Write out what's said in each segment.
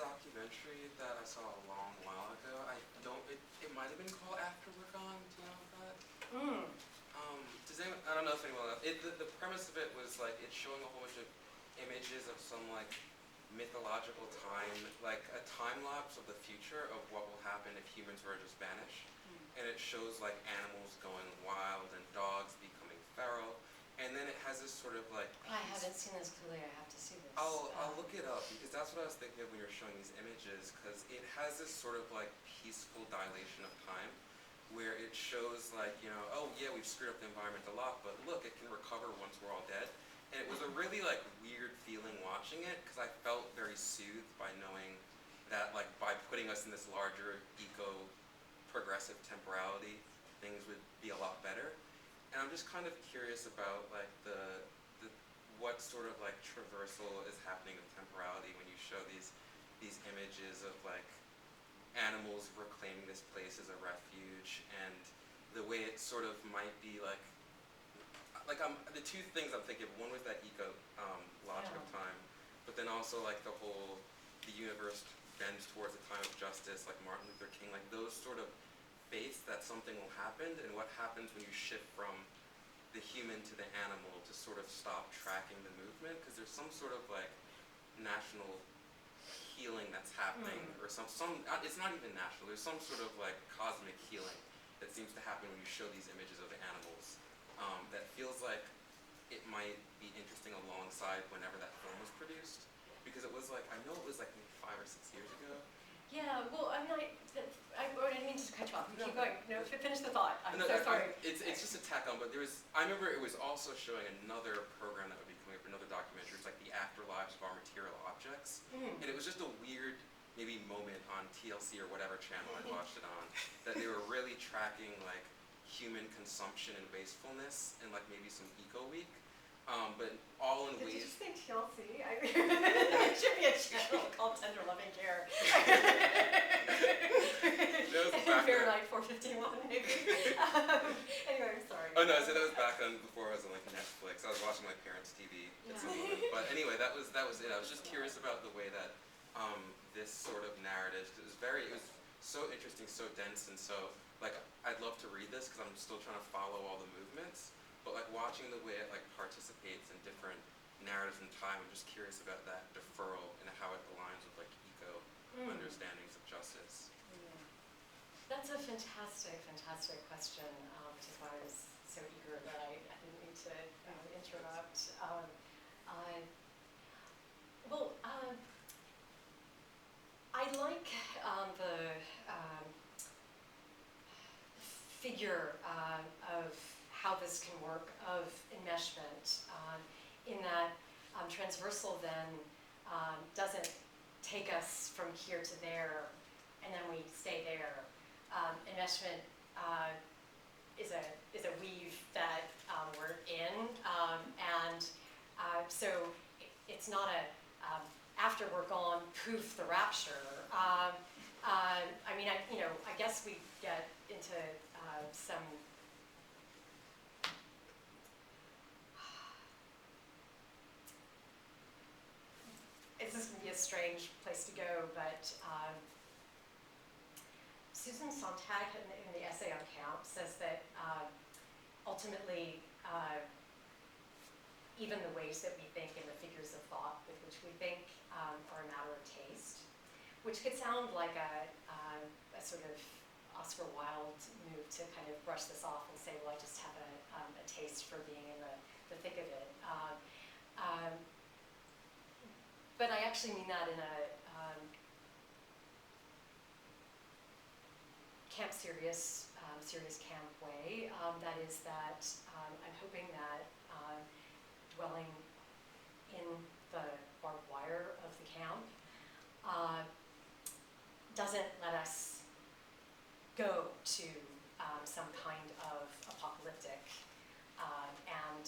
documentary that I saw a long while ago. I don't. It might have been called After We're Gone. Do you know that? Does anyone? I don't know if anyone else. The premise of it was like it's showing a whole bunch of images of some like mythological time, like a time lapse of the future of what will happen if humans were to just vanish. And it shows like animals going wild and dogs becoming feral. And then it has this sort of like... I haven't seen this clearly, I have to see this. I'll look it up because that's what I was thinking of when you're showing these images, because it has this sort of like peaceful dilation of time where it shows like, you know, oh yeah, we've screwed up the environment a lot, but look, it can recover once we're all dead. And it was a really like weird feeling watching it because I felt very soothed by knowing that like by putting us in this larger eco-progressive temporality, things would be a lot better. And I'm just kind of curious about like the what sort of like traversal is happening with temporality when you show these images of like animals reclaiming this place as a refuge, and the way it sort of might be like the two things I'm thinking of, one was that logic of time, but then also like the universe bends towards a time of justice, like Martin Luther King, like those sort of faith that something will happen, and what happens when you shift from the human to the animal to sort of stop tracking the movement, because there's some sort of like national healing that's happening, or some it's not even national, there's some sort of like cosmic healing that seems to happen when you show these images of the animals, that feels like it might be interesting alongside whenever that film was produced, because it was like, I know it was like maybe 5 or 6 years ago. Yeah, well, I mean, I didn't mean to cut you off. Keep going. No, finish the thought. I'm so sorry. It's just a tack on, but I remember it was also showing another program that would be coming up, another documentary. It's like the afterlives of our material objects. And it was just a weird, maybe moment on TLC or whatever channel I watched it on, that they were really tracking like human consumption and wastefulness and like maybe some Eco Week. But all in ways... Did you say TLC? I mean, there should be a channel called Tender Loving Care. Fahrenheit 451, maybe. Anyway, I'm sorry. Oh no, so that was back on before I was on like Netflix. I was watching my parents' TV at some moment. But anyway, that was it. I was just curious about the way that this sort of narrative, it was so interesting, so dense, and so like I'd love to read this because I'm still trying to follow all the movements. But like watching the way it like participates in different narratives in time, I'm just curious about that deferral and how it aligns with like eco understandings of justice. That's a fantastic, fantastic question, which is why I was so eager that I didn't mean to interrupt. I like the figure of how this can work, of enmeshment, in that transversal then doesn't take us from here to there and then we stay there. Enmeshment is a weave that we're in, and so it's not after we're gone, poof, the rapture. I mean, I guess we get into some. This is going to be a strange place to go, but Susan Sontag in the essay on camp says that ultimately even the ways that we think and the figures of thought with which we think are a matter of taste, which could sound like a sort of Oscar Wilde move to kind of brush this off and say, well, I just have a taste for being in the thick of it. But I actually mean that in a camp serious camp way. That is that I'm hoping that dwelling in the barbed wire of the camp doesn't let us go to some kind of apocalyptic and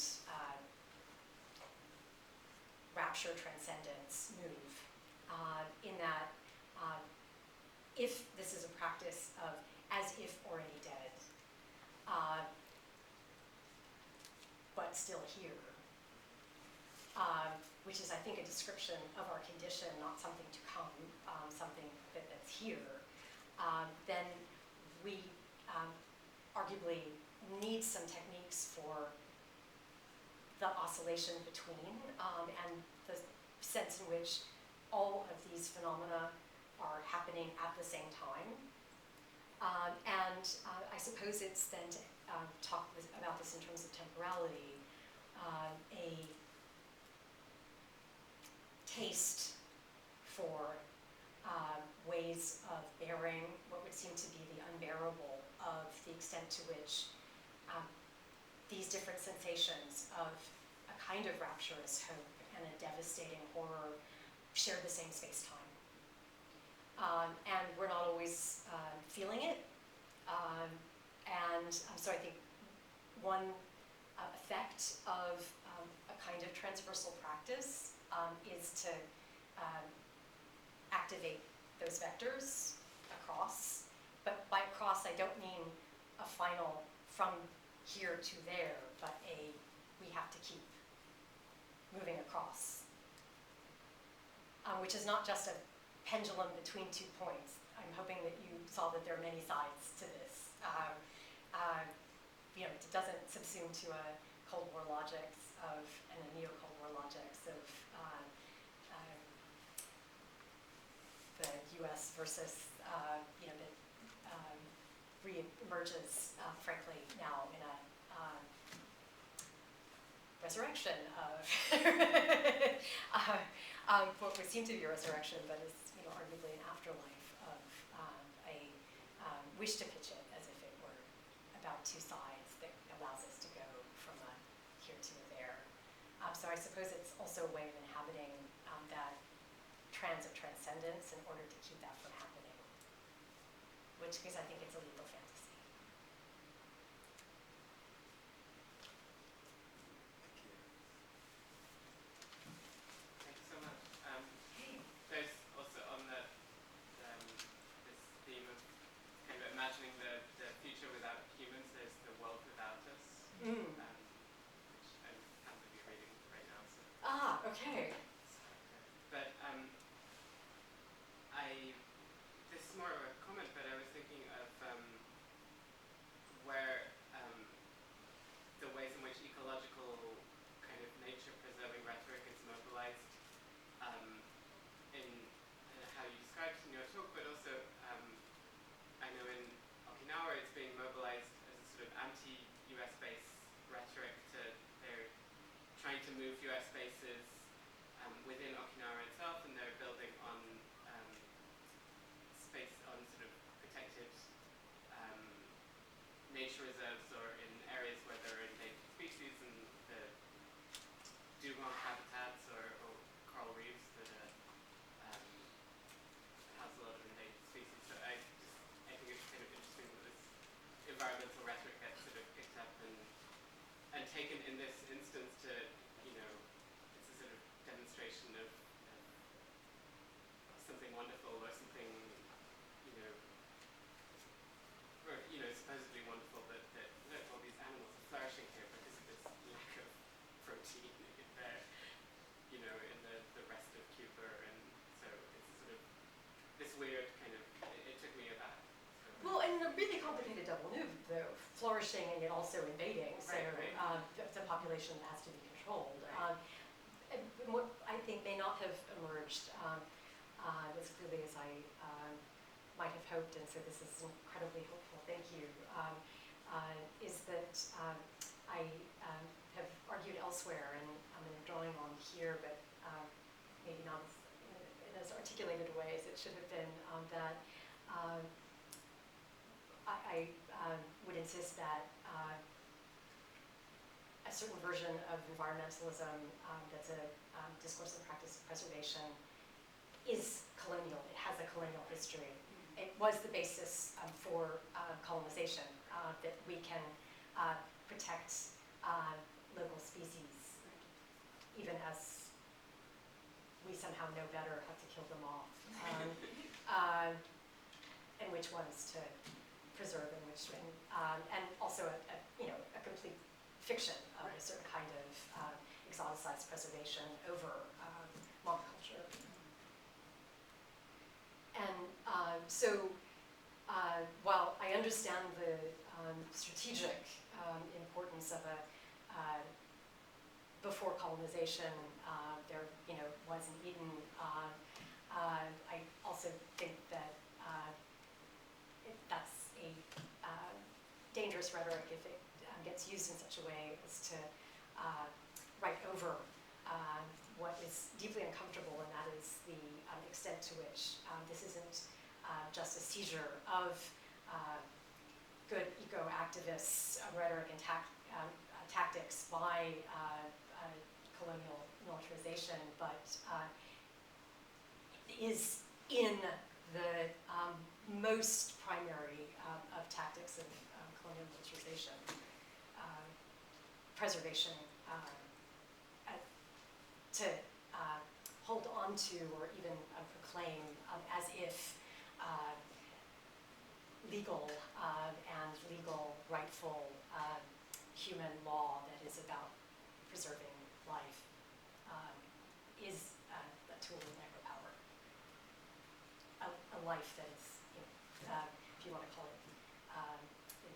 rapture transcendence move, in that if this is a practice of as if already dead, but still here, which is, I think, a description of our condition, not something to come, something that's here, then we arguably need some techniques for the oscillation between and the sense in which all of these phenomena are happening at the same time. I suppose it's then to talk about this in terms of temporality, a taste for ways of bearing what would seem to be the unbearable, of the extent to which these different sensations of a kind of rapturous hope and a devastating horror share the same space-time. And we're not always feeling it. So I think one effect of a kind of transversal practice is to activate those vectors across. But by across, I don't mean a final from here to there, but we have to keep moving across, which is not just a pendulum between 2 points. I'm hoping that you saw that there are many sides to this. It doesn't subsume to a Cold War logics and a neo-Cold War logics of the U.S. versus, that re-emerges, frankly, now in a resurrection of what would seem to be a resurrection, but is arguably an afterlife of a wish to pitch it as if it were about two sides that allows us to go from a here to a there. So I suppose it's also a way of inhabiting that transit transcendence in order to keep that from happening, which because I think it's a legal fantasy. Thank you so much. There's also on this theme of kind of imagining the future without humans, there's the world without us, which I'm happily reading right now. So. Okay. But this is more of a comment, but I was thinking of where the ways in which ecological kind of nature-preserving rhetoric is mobilized in how you described in your talk, but also I know in Okinawa it's being mobilized as a sort of anti-US based rhetoric. They're trying to move US bases within Okinawa itself, and they're building on space on sort of protected nature reserves or in areas where there are endangered species, and the dugong habitats or coral reefs that house a lot of endangered species. So I think it's kind of interesting that this environmental rhetoric gets sort of picked up and taken in this instance to, it's a sort of demonstration of something wonderful or something, supposedly wonderful that look, all these animals are flourishing here because of this lack of protein in there, in the rest of Cuba, and so it's sort of this weird kind of, it took me aback. So. Well, and a really complicated double move, though, flourishing and yet also invading, so right. It's a population that has to be controlled. Right. And what I think may not have emerged as clearly as I might have hoped, and so this is incredibly helpful, thank you, is that I have argued elsewhere, and I'm drawing on here, but maybe not in as articulated a way as it should have been, that I would insist that a certain version of environmentalism that's a discourse and practice of preservation is colonial. It has a colonial history. It was the basis for colonization, that we can protect local species, even as we somehow know better how to kill them off, and which ones to preserve and which, and also a complete fiction of a certain kind of exoticized preservation over understand the strategic importance of before colonization, there was in Eden. I also think that that's a dangerous rhetoric if it gets used in such a way as to write over what is deeply uncomfortable, and that is the extent to which this isn't just a seizure of good eco-activists, rhetoric and tactics by colonial militarization, but is in the most primary of tactics of colonial militarization, preservation, to hold on to or even proclaim as if legal and legal, rightful human law that is about preserving life is a tool of micropower. A life that is, if you want to call it, in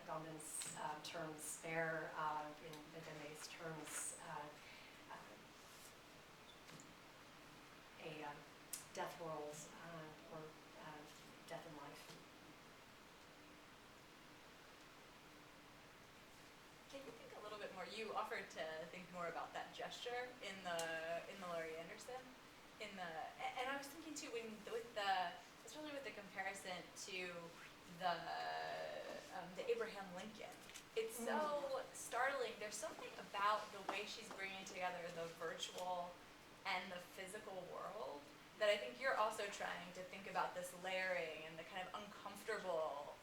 Agamben's terms, spare, in Bedeme's terms, a death world or death in life. Can you think a little bit more? You offered to think more about that gesture in the Laurie Anderson, and I was thinking too especially with the comparison to the Abraham Lincoln. It's so startling. There's something about the way she's bringing together the virtual and the physical world that I think you're also trying to think about this layering and the kind of uncomfortable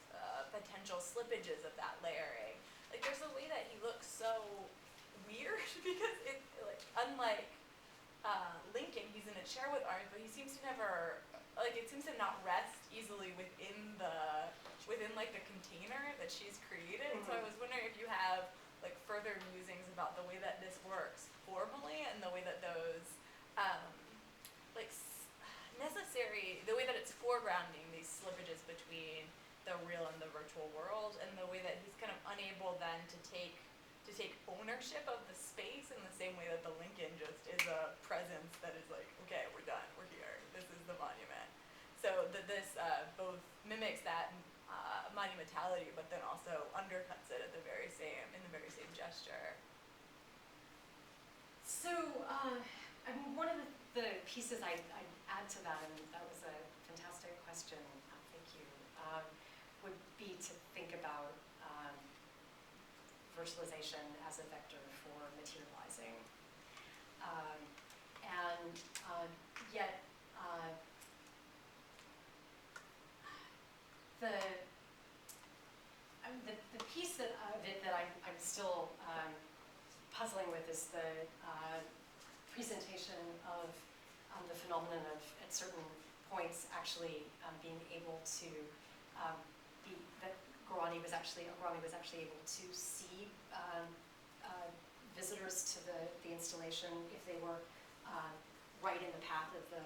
potential slippages of that layering. Like there's a way that he looks so weird because unlike Lincoln, he's in a chair with arms, but he seems to never, it seems to not rest easily within the container that she's created. Mm-hmm. So I was wondering if you have further musings about the way that this works formally and the way that those necessary, the way that it's foregrounding these slippages between the real and the virtual world, and the way that he's kind of unable then to take ownership of the space in the same way that the Lincoln just is a presence that is okay, we're done, we're here, this is the monument. So that this both mimics that monumentality, but then also undercuts it in the very same gesture. So, one of the pieces I'd add to that, and that was a fantastic question, thank you, would be to think about virtualization as a vector for materializing. Yet, the piece of it that I'm still puzzling with is the presentation of the phenomenon of, at certain points, actually being able to that Gorani was actually able to see visitors to the installation if they were right in the path of the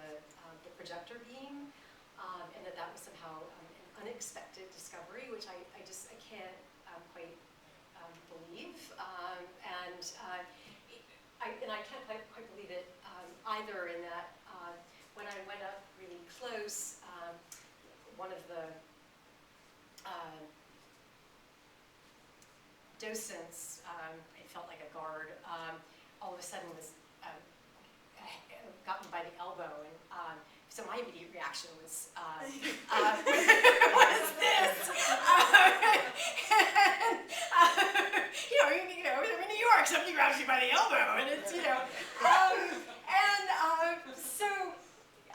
projector beam, and that was somehow an unexpected discovery, which I can't quite believe, and I can't quite believe it either, in that when I went up really close, one of the docents, it felt like a guard, all of a sudden was got me by the elbow, and so my immediate reaction was, what is this? I'm in New York, somebody grabs you by the elbow, and it's, so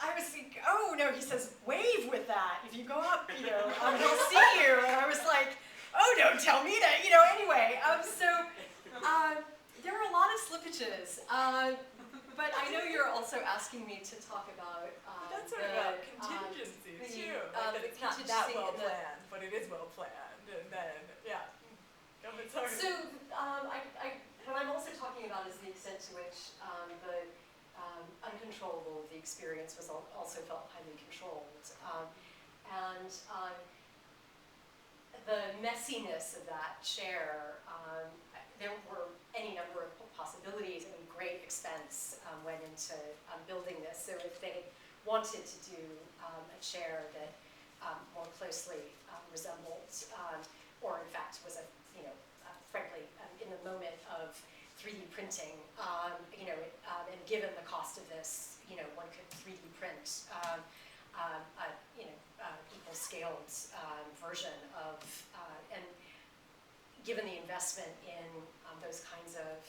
I was like, oh no, he says, wave with that. If you go up, he'll see you. And I was like, oh, don't tell me that, anyway. There were a lot of slippages. But I know you're also asking me to talk about that's sort of about contingency too. It's not that well planned, but it is well planned. And then, yeah. Sorry. So, what I'm also talking about is the extent to which the uncontrollable of the experience was also felt highly controlled. the messiness of that chair, there were any number of possibilities, and great expense went into building this. So if they wanted to do a chair that more closely resembled, or in fact was a, frankly, in the moment of 3D printing, and given the cost of this, one could 3D print equal scaled version of, and given the investment in those kinds of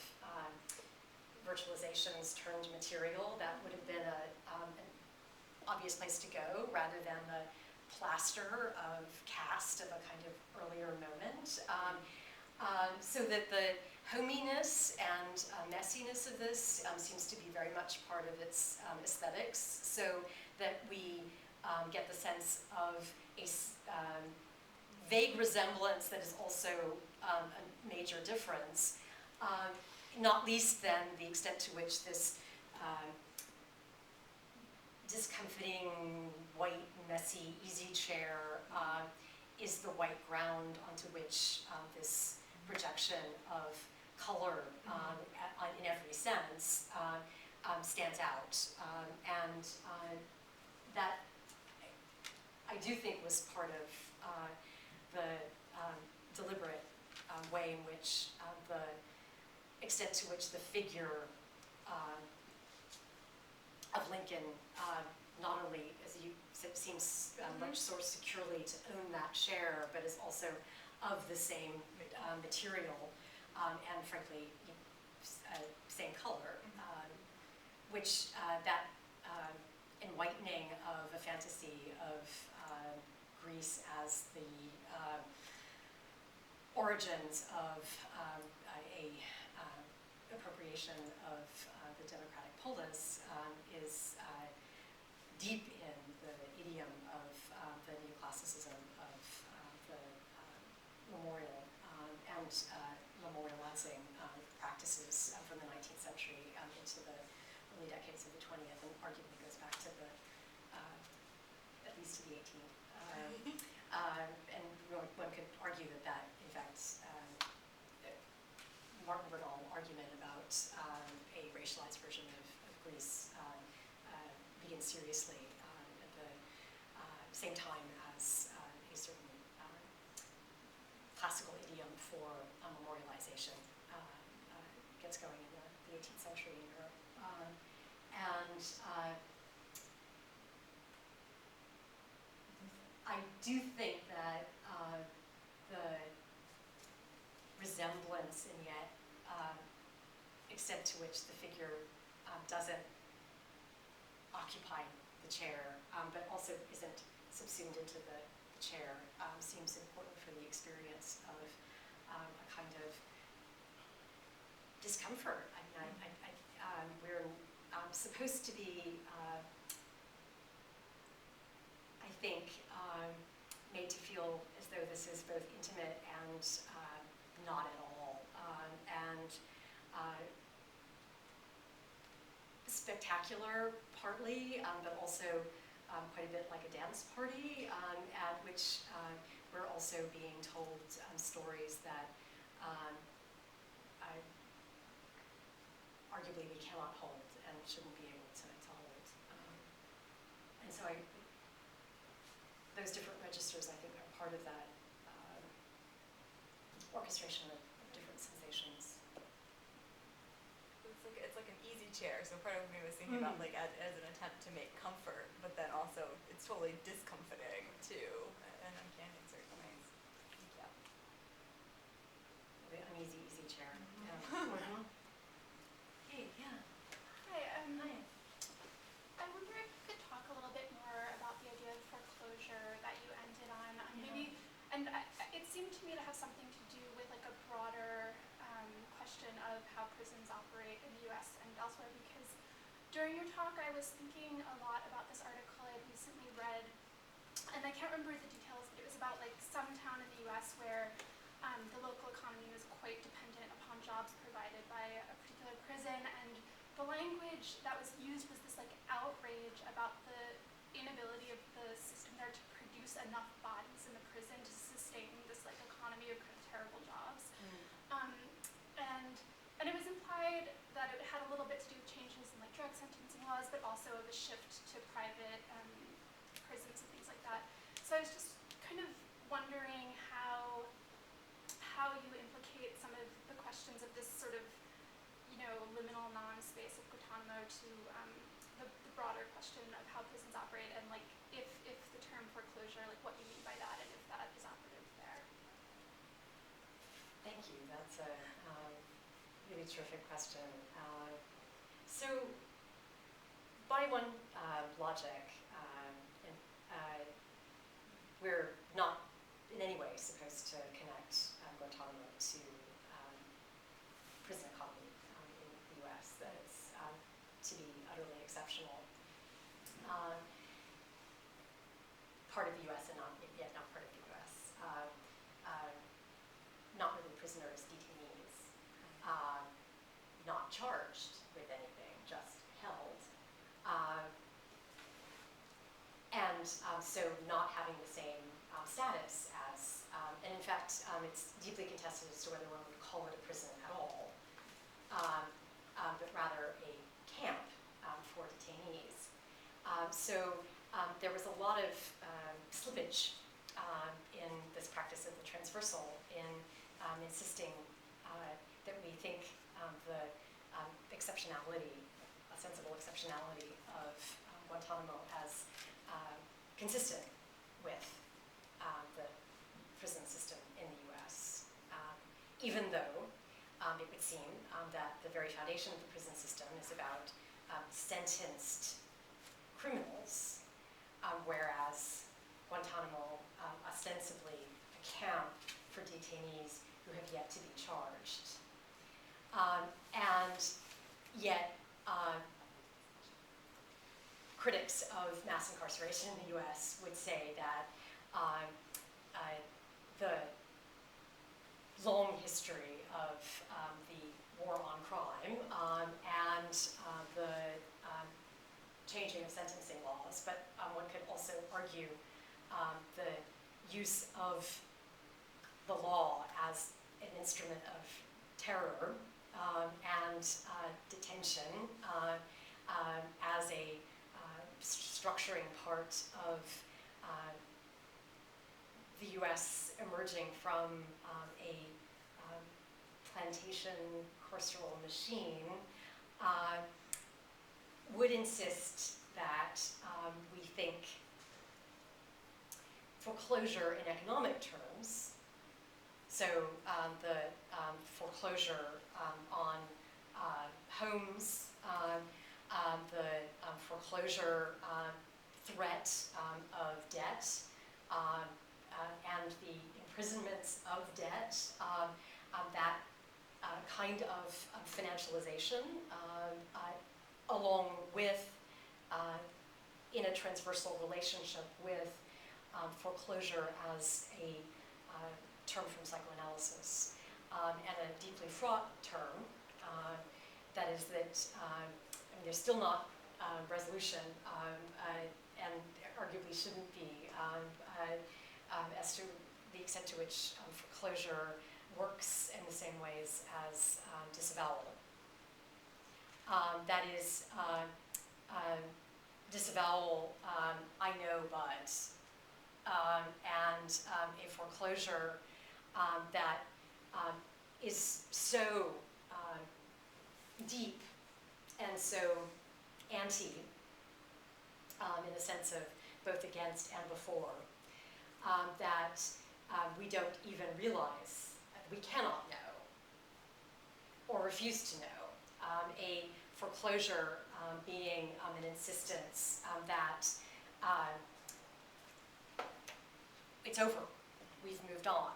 virtualizations turned material, that would have been an obvious place to go rather than the plaster of cast of a kind of earlier moment. So that the hominess and messiness of this seems to be very much part of its aesthetics, so that we get the sense of a vague resemblance that is also a major difference, not least then the extent to which this discomfiting, white, messy, easy chair is the white ground onto which this projection of color in every sense stands out. And that, I do think, was part of the deliberate way in which the extent to which the figure of Lincoln not only, as you said, seems much so securely to own that chair, but is also of the same material and, frankly, same color, which that enlightening of a fantasy of Greece as the origins of a appropriation of the democratic polis is deep in the idiom of the neoclassicism of the memorial and memorializing practices from the 19th century into the early decades of the 20th, and arguably goes back to the at least to the 18th. And one could argue that in fact, Martin Bernal argument about a racialized version of Greece begins seriously at the same time as a certain classical idiom for memorialization gets going in the 18th century in Europe. I do think that the resemblance and yet extent to which the figure doesn't occupy the chair, but also isn't subsumed into the chair, seems important for the experience of a kind of discomfort. I mean, we're supposed to be, I think, made to feel as though this is both intimate and not at all, and spectacular partly, but also quite a bit like a dance party, at which we're also being told stories that arguably we cannot hold and shouldn't be able to hold. And so those different registers, I think, are part of that orchestration of different sensations. It's like an easy chair, so part of me was thinking about like as an attempt to make comfort, but then also it's totally discomforting too, and uncanny in certain ways. Yeah. The uneasy, easy chair. Yeah. Hey, yeah. Hi, Hi. I wonder if you could talk a little bit more about the idea of foreclosure that you ended on. Maybe, and it seemed to me to have something to do with like a broader question of how prisons operate in the U.S. and elsewhere, because during your talk I was thinking a lot about this article I'd recently read, and I can't remember the details, but it was about like some town in the U.S. where the local economy was quite dependent upon jobs provided by a particular prison, and the language that was used was this like outrage about the inability of the system there to produce enough bodies in the prison to sustain this laws, but also of a shift to private prisons and things like that. So I was just kind of wondering how you implicate some of the questions of this sort of, liminal non-space of Guantanamo to the broader question of how prisons operate, and like if the term foreclosure, like what you mean by that, and if that is operative there. Thank you. That's a really terrific question. So, by one logic, we're not in any way supposed to connect Guantanamo to prison economy in the U.S. That is to be utterly exceptional. Part of the U.S. and not yet not part of the U.S. Not really prisoners, detainees, not charged with anything, just held. And so not having the same status as, and in fact, it's deeply contested as to whether one would call it a prison at all, but rather a camp for detainees. So there was a lot of slippage in this practice of the transversal in insisting that we think the exceptionality, a sensible exceptionality of Guantanamo as consistent with the prison system in the U.S., even though it would seem that the very foundation of the prison system is about sentenced criminals, whereas Guantanamo ostensibly a camp for detainees who have yet to be charged. And yet, critics of mass incarceration in the U.S. would say that the long history of the war on crime and the changing of sentencing laws, but one could also argue the use of the law as an instrument of terror and detention as a structuring part of the U.S. emerging from a plantation carceral machine would insist that we think foreclosure in economic terms, so the foreclosure on homes, the foreclosure threat of debt, and the imprisonments of debt, that kind of financialization, along with, in a transversal relationship with foreclosure as a term from psychoanalysis, and a deeply fraught term, that is that there's still not resolution, and arguably shouldn't be, as to the extent to which foreclosure works in the same ways as disavowal. That is, disavowal, I know, but, and a foreclosure that is so deep and so anti, in the sense of both against and before, that we don't even realize, we cannot know, or refuse to know. A foreclosure being an insistence that it's over, we've moved on.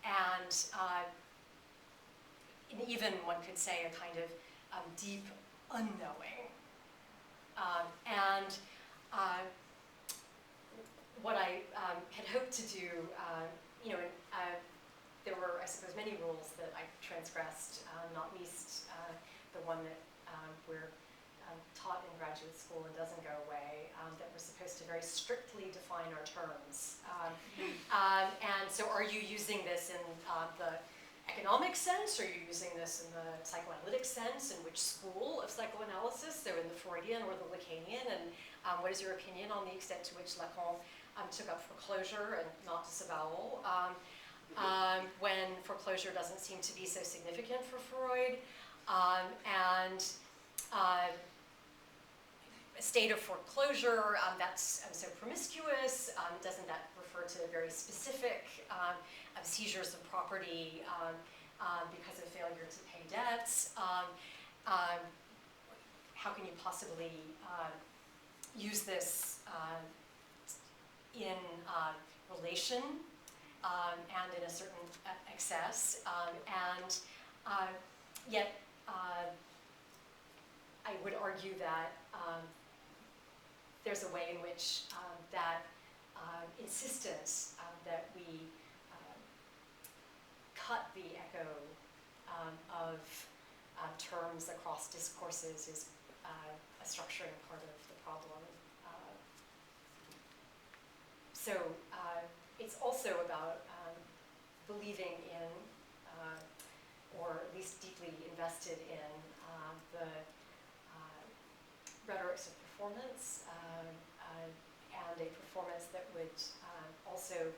And even one could say a kind of deep unknowing. And what I had hoped to do, there were, I suppose, many rules that I transgressed, not least the one that we're taught in graduate school and doesn't go away, that we're supposed to very strictly define our terms. And so are you using this in the economic sense? Are you using this in the psychoanalytic sense? In which school of psychoanalysis? So in the Freudian or the Lacanian? And what is your opinion on the extent to which Lacan took up foreclosure and not disavowal? When foreclosure doesn't seem to be so significant for Freud. A state of foreclosure that's so promiscuous, doesn't that refer to very specific seizures of property because of failure to pay debts? How can you possibly use this in relation and in a certain excess? Yet I would argue that there's a way in which that insistence that we cut the echo of terms across discourses is a structuring part of the problem. So it's also about believing in, or at least deeply invested in, the rhetorics of performance, and a performance that would also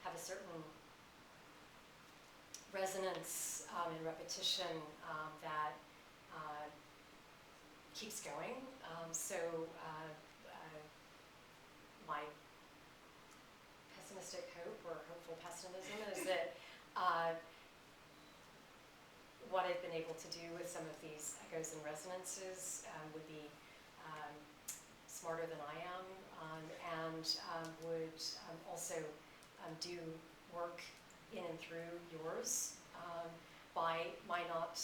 have a certain resonance and repetition that keeps going. My pessimistic hope or hopeful pessimism is that what I've been able to do with some of these echoes and resonances would be smarter than I am, and would also do work in and through yours by not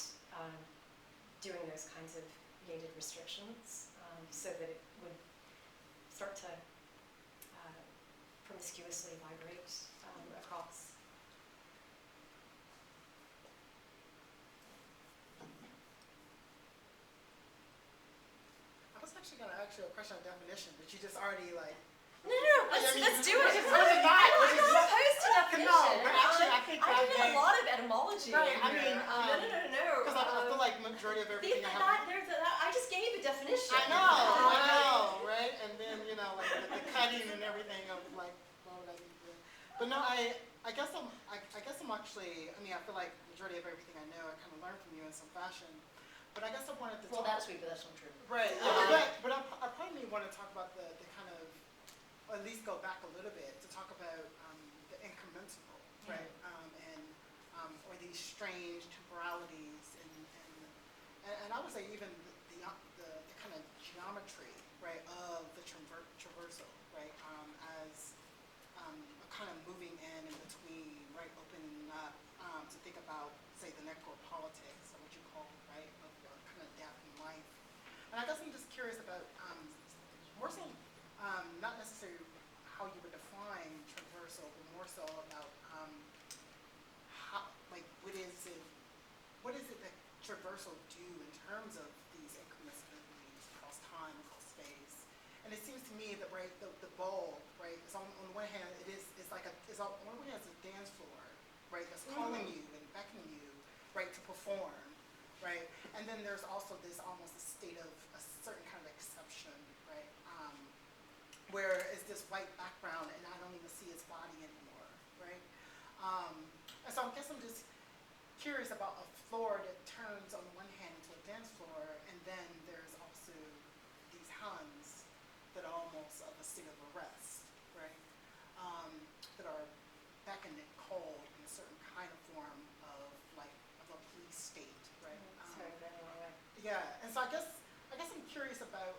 doing those kinds of gated restrictions, so that it would start to promiscuously vibrate across. I was actually going to ask you a question on definition, but you just already like. No, let's do it. Which is really not. I'm not opposed to definition. No, but actually I think I did a lot of etymology. Right, I in mean, here. No. because I feel like majority of everything I have. I just gave a definition. I know, right? And then like the cutting and everything of like, what would I do? But no, I guess I'm actually. I mean, I feel like majority of everything I know I kind of learned from you in some fashion. But I guess I wanted to. Well, that's sweet, but that's not true. Right. But I probably want to talk about the kind of, or at least go back a little bit to talk about the incremental, right? Or these strange temporalities and I would say even the kind of geometry, right, of the traversal, right, as a kind of moving in between, right, opening up to think about, say, the necropolitics, or what you call, right, of kind of death and life. And I guess I'm just curious about more so not necessarily how you would define traversal, but more so about how, like, what is it that traversal do in terms of these incommensurabilities across time, across space? And it seems to me that, right, the bowl, right, is on the one hand it's on one hand it's a dance floor, right, that's calling you and beckoning you, right, to perform, right, and then there's also this almost a state of a certain kind of exception, right, where it's this white background and I don't even see its body anymore, right, and so I guess I'm just curious about a floor that turns on the one hand into a dance floor, and then there's also these hands that are almost of a state of arrest, right? That are beckoned and called in a certain kind of form of a police state, right? Yeah, and so I guess I'm curious about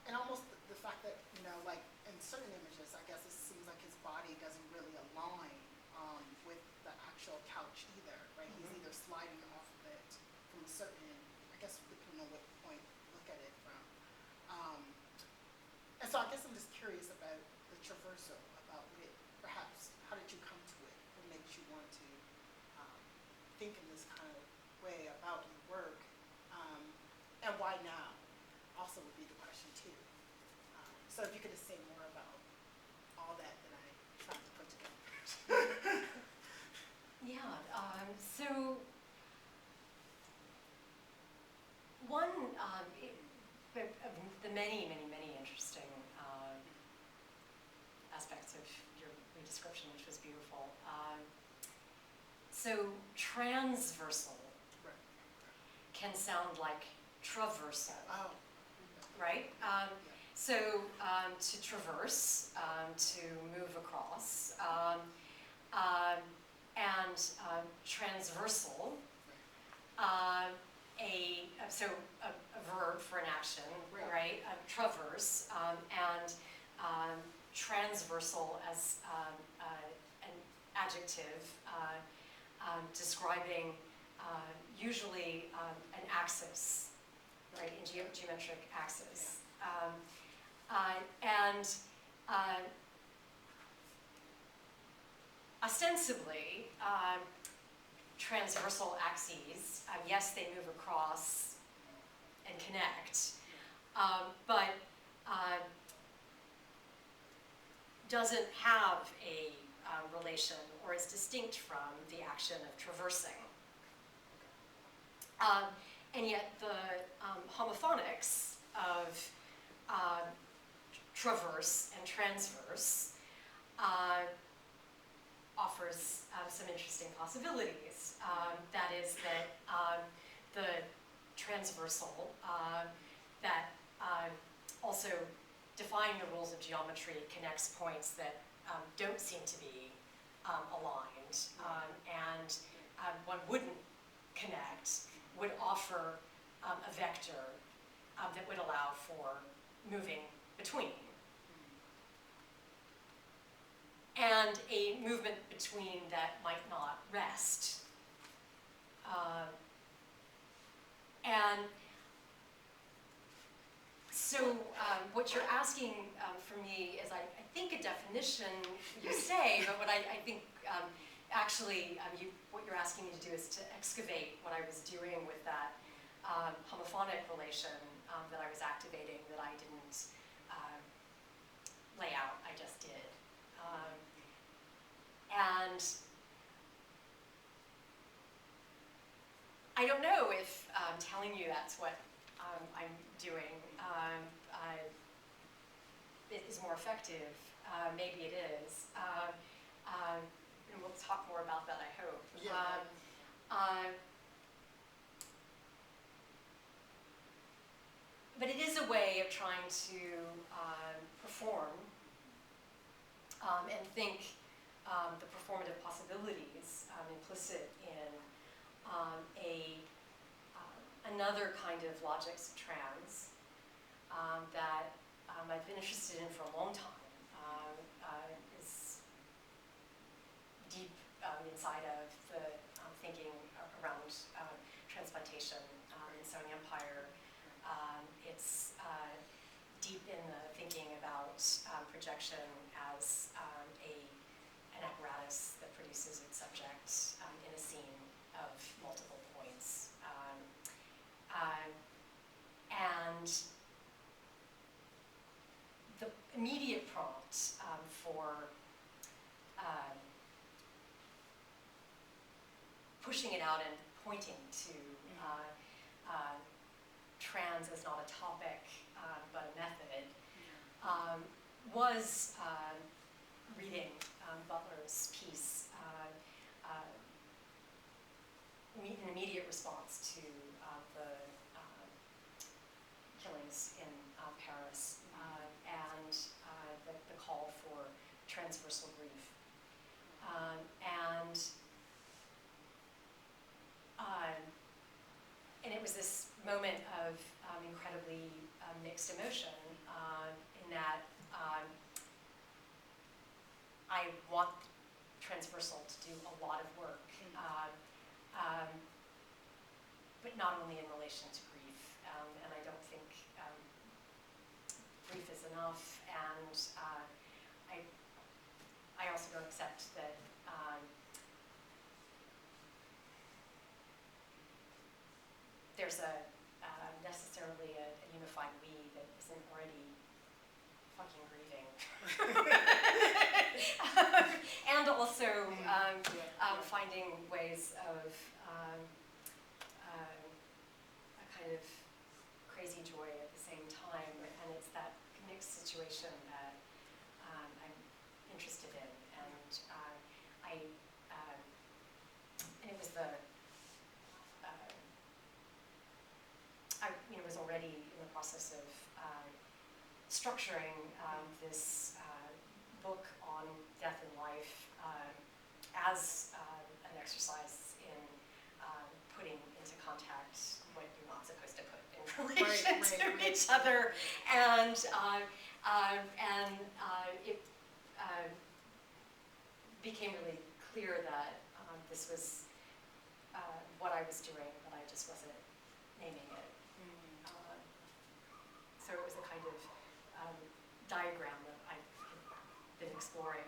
and almost the fact that like in certain images, I guess it seems like his body doesn't really align with the actual couch either, right? He's either sliding off of it from a certain, I guess depending on what point you look at it from. And so I guess I'm just curious about the traversal, about it, perhaps, how did you come to it? What makes you want to think in this kind of way about your work? And why now? Also would be the question too. So if you could just say more about all that I tried to put together. Yeah, So, one of the many, many, many interesting aspects of your description, which was beautiful. So, transversal Right. can sound like traversal, Oh. right? So, to traverse, to move across, and transversal, a verb for an action, Right. right? Traverse, and transversal as an adjective describing usually an axis, right? In geometric axis. And ostensibly, transversal axes, yes, they move across and connect, but doesn't have a relation or is distinct from the action of traversing. And yet the homophonics of traverse and transverse offers some interesting possibilities. That is that the transversal that also defying the rules of geometry connects points that don't seem to be aligned, and one wouldn't connect, would offer a vector that would allow for moving between. And a movement between that might not rest. And so what you're asking for me is, I think, a definition, you say, but what I think actually what you're asking me to do is to excavate what I was doing with that homophonic relation that I was activating that I didn't lay out, I just did. And I don't know if telling you that's what I'm doing it is more effective. Maybe it is. And we'll talk more about that, I hope. Yeah. But it is a way of trying to perform and think the performative possibilities implicit in another kind of logics of trans that I've been interested in for a long time. Is deep inside of the thinking around transplantation in Sewing Empire. It's deep in the thinking about projection as an apparatus that produces its subject in a scene of multiple points. And the immediate prompt for pushing it out and pointing to trans as not a topic but a method was reading Butler's piece in immediate response to the killings in Paris and the call for transversal grief. And it was this moment of incredibly mixed emotion in that I want Transversal to do a lot of work, but not only in relation to grief, and I don't think grief is enough, and I also don't accept that there's necessarily a unified we that isn't already fucking grieving. And also finding ways of kind of crazy joy at the same time, and it's that mixed situation that I'm interested in, and and it was I was already in the process of structuring this book on death and life as an exercise in putting into contact what you're not supposed to put in relation to each other, and it became really clear that this was what I was doing, but I just wasn't naming it. So it was a kind of diagram that I've been exploring